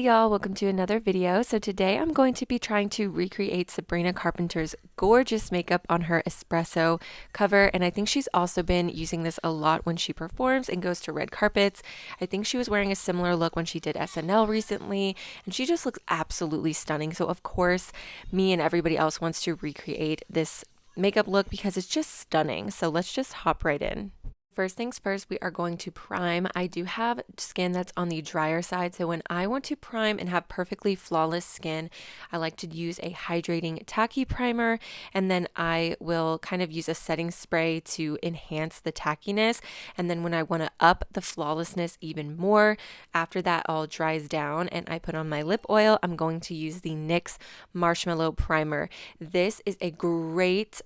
y'all, welcome to another video. So today I'm going to be trying to recreate Sabrina Carpenter's gorgeous makeup on her espresso cover, and I think she's also been using this a lot when she performs and goes to red carpets. I think she was wearing a similar look when she did SNL recently, and she just looks absolutely stunning. So of course me and everybody else wants to recreate this makeup look because it's just stunning. So let's just hop right in. First things first, we are going to prime. I do have skin that's on the drier side, so when I want to prime and have perfectly flawless skin, I like to use a hydrating tacky primer, and then I will kind of use a setting spray to enhance the tackiness. And then when I want to up the flawlessness even more, after that all dries down and I put on my lip oil, I'm going to use the NYX Marshmallow Primer. This is a great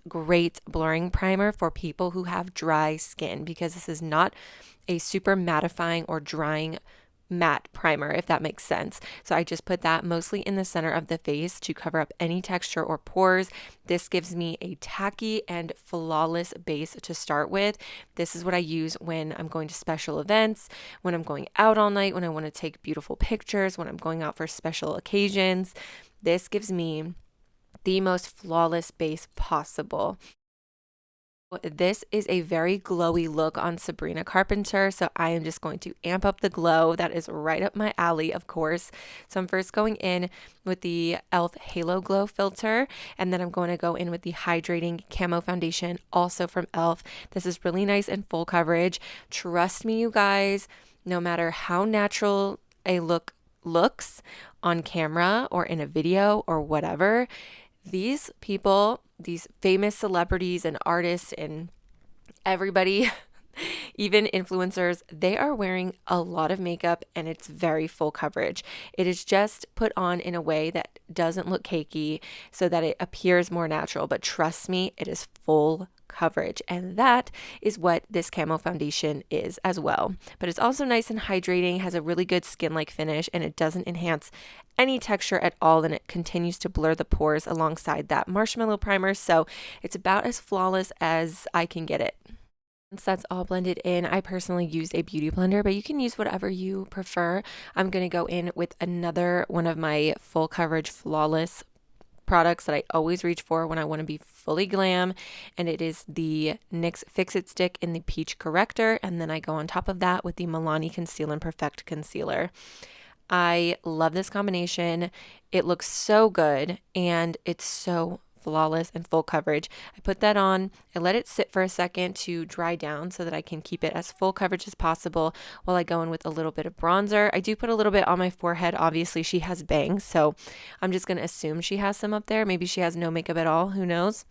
blurring primer for people who have dry skin, because this is not a super mattifying or drying matte primer, if that makes sense. So I just put that mostly in the center of the face to cover up any texture or pores. This gives me a tacky and flawless base to start with. This is what I use when I'm going to special events, when I'm going out all night, when I want to take beautiful pictures, when I'm going out for special occasions. This gives me the most flawless base possible. This is a very glowy look on Sabrina Carpenter, so I am just going to amp up the glow. That is right up my alley, of course. So I'm first going in with the e.l.f. Halo Glow filter, and then I'm going to go in with the hydrating camo foundation, also from e.l.f. This is really nice and full coverage. Trust me, you guys, no matter how natural a look looks on camera or in a video or whatever, these people, these famous celebrities and artists and everybody, even influencers, they are wearing a lot of makeup and it's very full coverage. It is just put on in a way that doesn't look cakey so that it appears more natural. But trust me, it is full coverage, and that is what this camo foundation is as well. But it's also nice and hydrating, has a really good skin-like finish, and it doesn't enhance any texture at all, and it continues to blur the pores alongside that marshmallow primer. So it's about as flawless as I can get it. Once that's all blended in, I personally use a beauty blender, but you can use whatever you prefer. I'm going to go in with another one of my full coverage flawless products that I always reach for when I want to be fully glam, and it is the NYX Fix It Stick in the Peach Corrector, and then I go on top of that with the Milani Conceal and Perfect Concealer. I love this combination. It looks so good and it's so flawless and full coverage. I put that on, I let it sit for a second to dry down so that I can keep it as full coverage as possible while I go in with a little bit of bronzer. I do put a little bit on my forehead. Obviously she has bangs, so I'm just going to assume she has some up there. Maybe she has no makeup at all, who knows?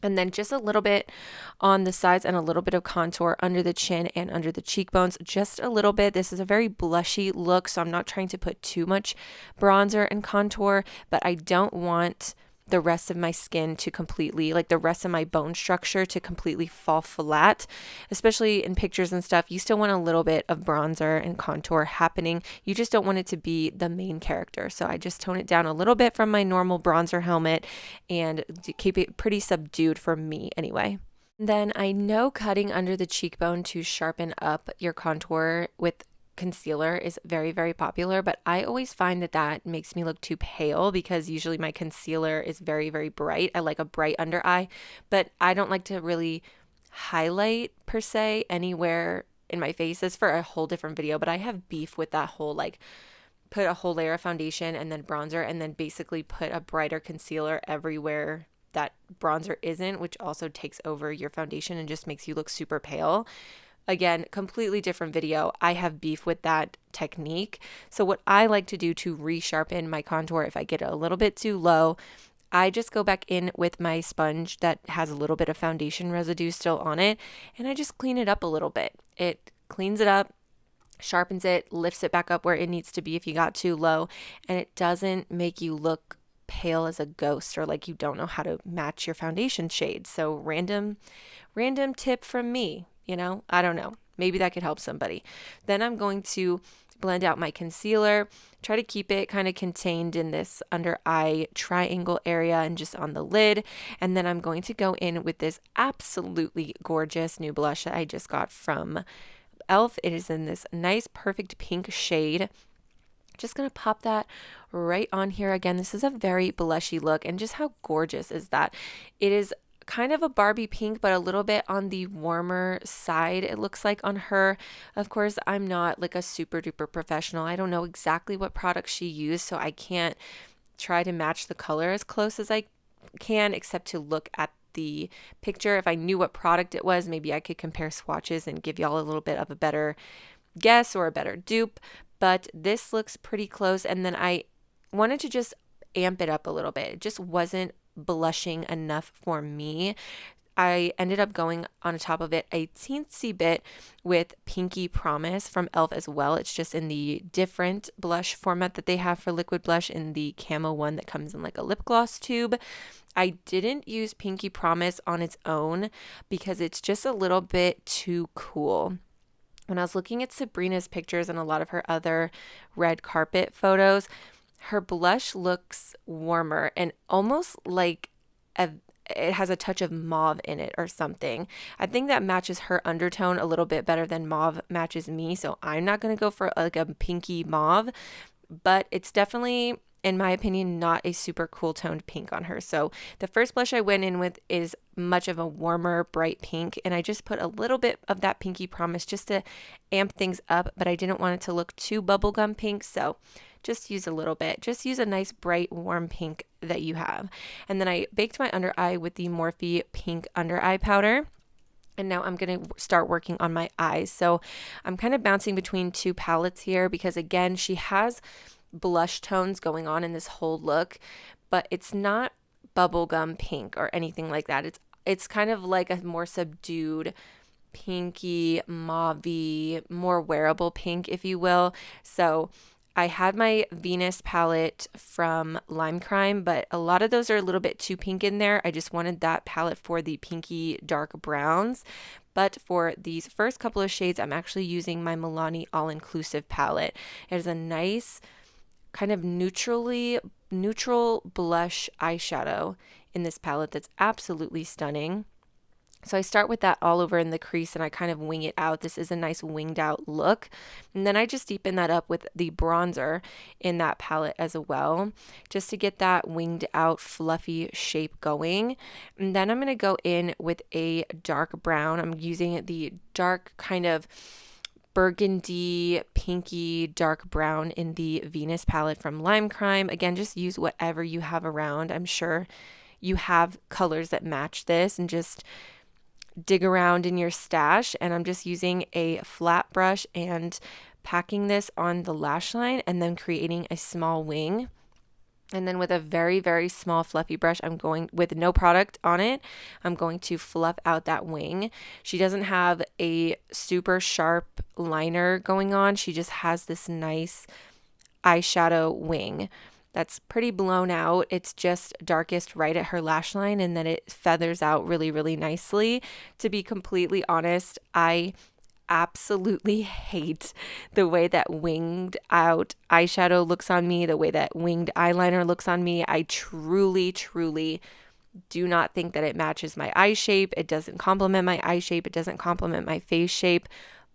And then just a little bit on the sides and a little bit of contour under the chin and under the cheekbones, just a little bit. This is a very blushy look, so I'm not trying to put too much bronzer and contour, but I don't want the rest of my skin to completely, like the rest of my bone structure to completely fall flat, especially in pictures and stuff. You still want a little bit of bronzer and contour happening. You just don't want it to be the main character. So I just tone it down a little bit from my normal bronzer helmet and keep it pretty subdued for me anyway. Then I know cutting under the cheekbone to sharpen up your contour with concealer is very popular, but I always find that makes me look too pale because usually my concealer is very bright. I like a bright under eye, but I don't like to really highlight per se anywhere in my face. That's for a whole different video, but I have beef with that whole like put a whole layer of foundation and then bronzer and then basically put a brighter concealer everywhere that bronzer isn't, which also takes over your foundation and just makes you look super pale. Again, completely different video. I have beef with that technique. So what I like to do to resharpen my contour, if I get it a little bit too low, I just go back in with my sponge that has a little bit of foundation residue still on it, and I just clean it up a little bit. It cleans it up, sharpens it, lifts it back up where it needs to be if you got too low, and it doesn't make you look pale as a ghost or like you don't know how to match your foundation shade. So random tip from me. You know, I don't know. Maybe that could help somebody. Then I'm going to blend out my concealer, try to keep it kind of contained in this under eye triangle area and just on the lid. And then I'm going to go in with this absolutely gorgeous new blush that I just got from e.l.f. It is in this nice, perfect pink shade. Just gonna pop that right on here. Again, this is a very blushy look, and just how gorgeous is that? It is kind of a Barbie pink, but a little bit on the warmer side, it looks like on her. Of course, I'm not like a super duper professional. I don't know exactly what product she used, so I can't try to match the color as close as I can, except to look at the picture. If I knew what product it was, maybe I could compare swatches and give y'all a little bit of a better guess or a better dupe. But this looks pretty close, and then I wanted to just amp it up a little bit. It just wasn't blushing enough for me. I ended up going on top of it a teensy bit with Pinky Promise from e.l.f. as well. It's just in the different blush format that they have for liquid blush, in the camo one that comes in like a lip gloss tube. I didn't use Pinky Promise on its own because it's just a little bit too cool. When I was looking at Sabrina's pictures and a lot of her other red carpet photos, her blush looks warmer and almost like it has a touch of mauve in it or something. I think that matches her undertone a little bit better than mauve matches me, so I'm not going to go for like a pinky mauve, but it's definitely, in my opinion, not a super cool toned pink on her. So the first blush I went in with is much of a warmer, bright pink, and I just put a little bit of that Pinky Promise just to amp things up, but I didn't want it to look too bubblegum pink, so just use a little bit. Just use a nice, bright, warm pink that you have. And then I baked my under eye with the Morphe pink under eye powder. And now I'm going to start working on my eyes. So I'm kind of bouncing between two palettes here because, again, she has blush tones going on in this whole look, but it's not bubblegum pink or anything like that. It's kind of like a more subdued pinky, mauvey, more wearable pink, if you will. So I had my Venus palette from Lime Crime, but a lot of those are a little bit too pink in there. I just wanted that palette for the pinky dark browns. But for these first couple of shades, I'm actually using my Milani All-Inclusive palette. It is a nice kind of neutral blush eyeshadow in this palette that's absolutely stunning. So I start with that all over in the crease and I kind of wing it out. This is a nice winged out look. And then I just deepen that up with the bronzer in that palette as well, just to get that winged out fluffy shape going. And then I'm going to go in with a dark brown. I'm using the dark kind of burgundy, pinky, dark brown in the Venus palette from Lime Crime. Again, just use whatever you have around. I'm sure you have colors that match this, and just dig around in your stash. And I'm just using a flat brush and packing this on the lash line and then creating a small wing. And then with a very, very small fluffy brush, I'm going, with no product on it, I'm going to fluff out that wing. She doesn't have a super sharp liner going on. She just has this nice eyeshadow wing that's pretty blown out. It's just darkest right at her lash line, and then it feathers out really, really nicely. To be completely honest, I absolutely hate the way that winged out eyeshadow looks on me, the way that winged eyeliner looks on me. I truly, truly do not think that it matches my eye shape. It doesn't complement my eye shape. It doesn't complement my face shape.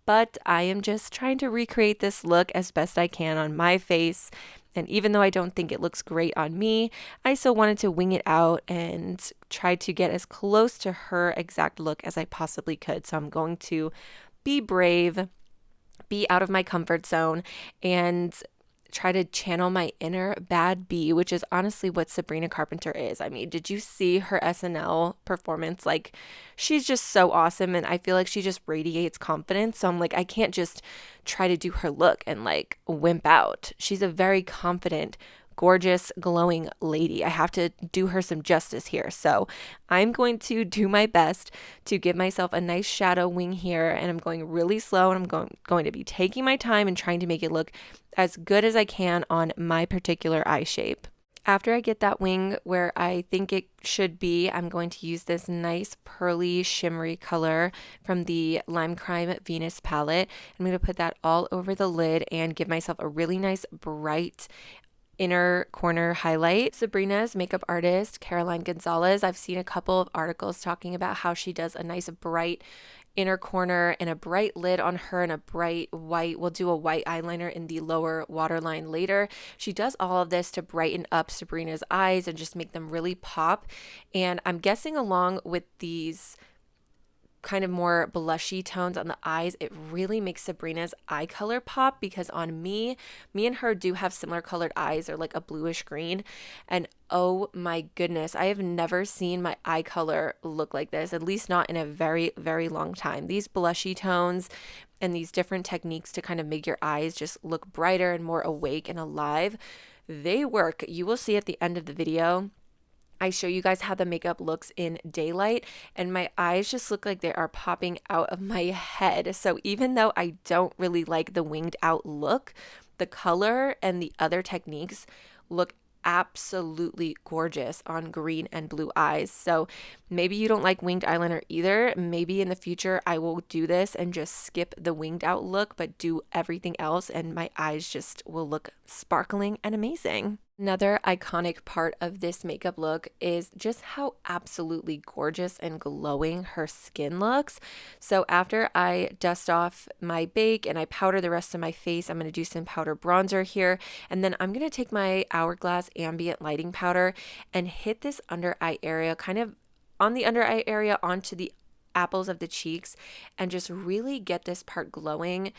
But I am just trying to recreate this look as best I can on my face. And even though I don't think it looks great on me, I still wanted to wing it out and try to get as close to her exact look as I possibly could. So I'm going to be brave, be out of my comfort zone, and try to channel my inner bad bee, which is honestly what Sabrina Carpenter is. I mean, did you see her SNL performance? Like, she's just so awesome, and I feel like she just radiates confidence. So I'm like, I can't just try to do her look and like wimp out. She's a very confident, gorgeous, glowing lady. I have to do her some justice here. So I'm going to do my best to give myself a nice shadow wing here, and I'm going really slow, and I'm going to be taking my time and trying to make it look as good as I can on my particular eye shape. After I get that wing where I think it should be, I'm going to use this nice pearly shimmery color from the Lime Crime Venus palette. I'm going to put that all over the lid and give myself a really nice bright inner corner highlight. Sabrina's makeup artist, Caroline Gonzalez, I've seen a couple of articles talking about how she does a nice bright inner corner and a bright lid on her and a bright white. We'll do a white eyeliner in the lower waterline later. She does all of this to brighten up Sabrina's eyes and just make them really pop. And I'm guessing along with these kind of more blushy tones on the eyes, it really makes Sabrina's eye color pop, because on me and her do have similar colored eyes. They're like a bluish green, and oh my goodness, I have never seen my eye color look like this, at least not in a very, very long time. These blushy tones and these different techniques to kind of make your eyes just look brighter and more awake and alive, they work. You will see at the end of the video, I show you guys how the makeup looks in daylight, and my eyes just look like they are popping out of my head. So even though I don't really like the winged out look, the color and the other techniques look absolutely gorgeous on green and blue eyes. So maybe you don't like winged eyeliner either. Maybe in the future I will do this and just skip the winged out look, but do everything else, and my eyes just will look sparkling and amazing. Another iconic part of this makeup look is just how absolutely gorgeous and glowing her skin looks. So after I dust off my bake and I powder the rest of my face, I'm going to do some powder bronzer here. And then I'm going to take my Hourglass Ambient Lighting Powder and hit this under eye area, kind of on the under eye area onto the apples of the cheeks, and just really get this part glowing.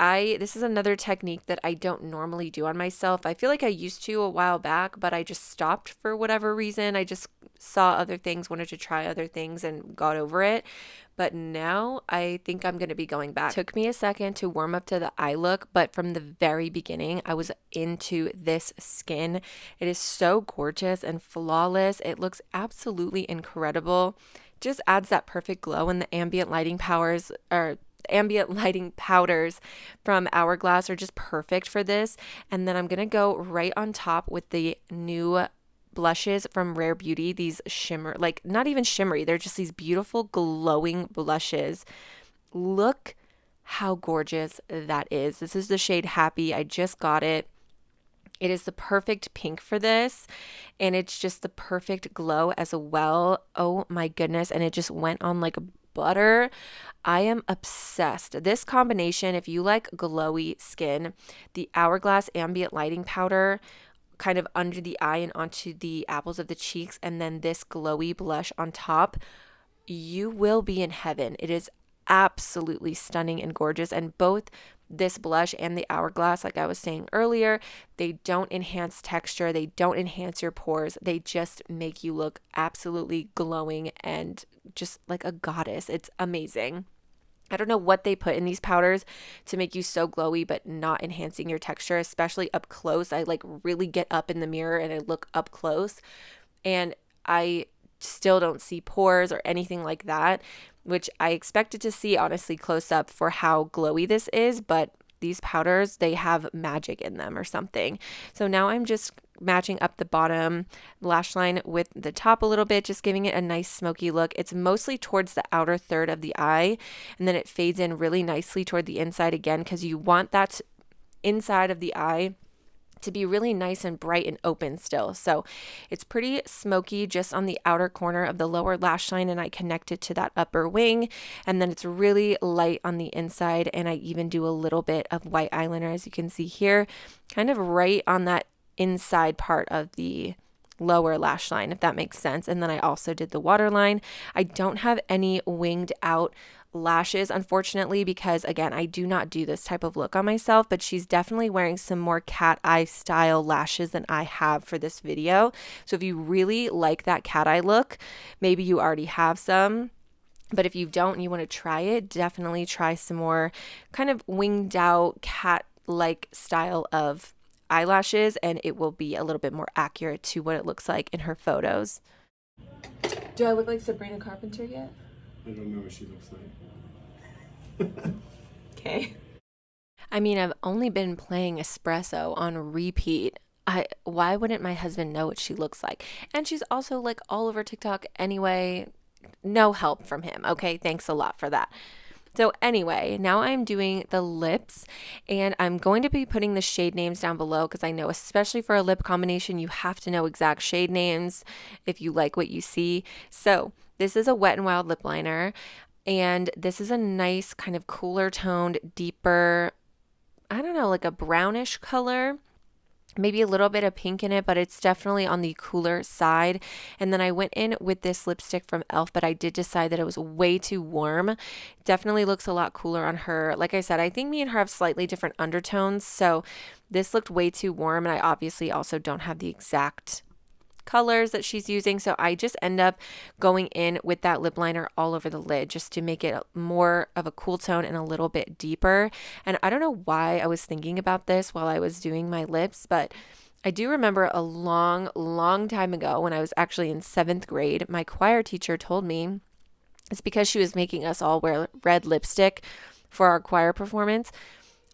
This is another technique that I don't normally do on myself. I feel like I used to a while back, but I just stopped for whatever reason. I just saw other things, wanted to try other things, and got over it. But now I think I'm going to be going back. It took me a second to warm up to the eye look, but from the very beginning, I was into this skin. It is so gorgeous and flawless. It looks absolutely incredible. Just adds that perfect glow, and the ambient lighting powders from Hourglass are just perfect for this. And then I'm going to go right on top with the new blushes from Rare Beauty. These shimmer, like not even shimmery, they're just these beautiful glowing blushes. Look how gorgeous that is. This is the shade Happy. I just got it. It is the perfect pink for this, and it's just the perfect glow as well. Oh my goodness. And it just went on like butter. I am obsessed. This combination, if you like glowy skin, the Hourglass Ambient Lighting Powder kind of under the eye and onto the apples of the cheeks, and then this glowy blush on top, you will be in heaven. It is absolutely stunning and gorgeous. And both this blush and the Hourglass, like I was saying earlier, they don't enhance texture, they don't enhance your pores, they just make you look absolutely glowing and just like a goddess. It's amazing. I don't know what they put in these powders to make you so glowy but not enhancing your texture, especially up close. I like really get up in the mirror and I look up close, and I still don't see pores or anything like that, which I expected to see honestly close up for how glowy this is, but these powders, they have magic in them or something. So now I'm just matching up the bottom lash line with the top a little bit, just giving it a nice smoky look. It's mostly towards the outer third of the eye, and then it fades in really nicely toward the inside again, because you want that inside of the eye to be really nice and bright and open still. So it's pretty smoky just on the outer corner of the lower lash line, and I connect it to that upper wing, and then it's really light on the inside, and I even do a little bit of white eyeliner, as you can see here, kind of right on that inside part of the lower lash line, if that makes sense. And then I also did the waterline. I don't have any winged out lashes, unfortunately, because again, I do not do this type of look on myself, but she's definitely wearing some more cat eye style lashes than I have for this video. So if you really like that cat eye look, maybe you already have some, but if you don't and you want to try it, definitely try some more kind of winged out cat like style of eyelashes, and it will be a little bit more accurate to what it looks like in her photos. Do I look like Sabrina Carpenter yet? I don't know what she looks like. Okay. I mean, I've only been playing espresso on repeat. Why wouldn't my husband know what she looks like? And she's also like all over TikTok anyway. No help from him. Okay, thanks a lot for that. So anyway, now I'm doing the lips, and I'm going to be putting the shade names down below, because I know especially for a lip combination, you have to know exact shade names if you like what you see. So this is a Wetnwild lip liner. And this is a nice kind of cooler toned, deeper, I don't know, like a brownish color. Maybe a little bit of pink in it, but it's definitely on the cooler side. And then I went in with this lipstick from e.l.f., but I did decide that it was way too warm. Definitely looks a lot cooler on her. Like I said, I think me and her have slightly different undertones, so this looked way too warm, and I obviously also don't have the exact colors that she's using, so I just end up going in with that lip liner all over the lid just to make it more of a cool tone and a little bit deeper. And I don't know why I was thinking about this while I was doing my lips, but I do remember a long time ago when I was actually in 7th grade, my choir teacher told me it's because she was making us all wear red lipstick for our choir performance.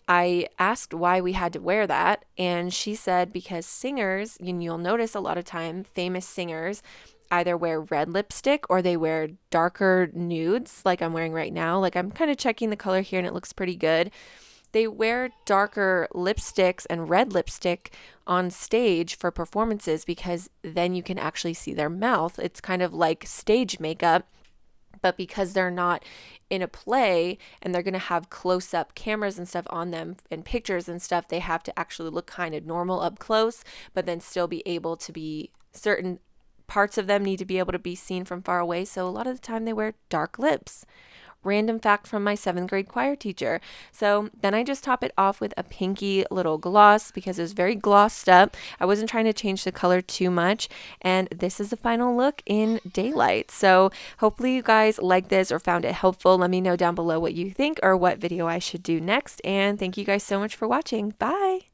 I asked why we had to wear that, and she said because singers, and you'll notice a lot of time, famous singers either wear red lipstick or they wear darker nudes like I'm wearing right now. Like I'm kind of checking the color here and it looks pretty good. They wear darker lipsticks and red lipstick on stage for performances because then you can actually see their mouth. It's kind of like stage makeup. But because they're not in a play and they're going to have close-up cameras and stuff on them and pictures and stuff, they have to actually look kind of normal up close, but then still be able to be certain parts of them need to be able to be seen from far away. So a lot of the time they wear dark lips. Random fact from my 7th grade choir teacher. So then I just top it off with a pinky little gloss because it was very glossed up. I wasn't trying to change the color too much. And this is the final look in daylight. So hopefully you guys like this or found it helpful. Let me know down below what you think or what video I should do next. And thank you guys so much for watching. Bye.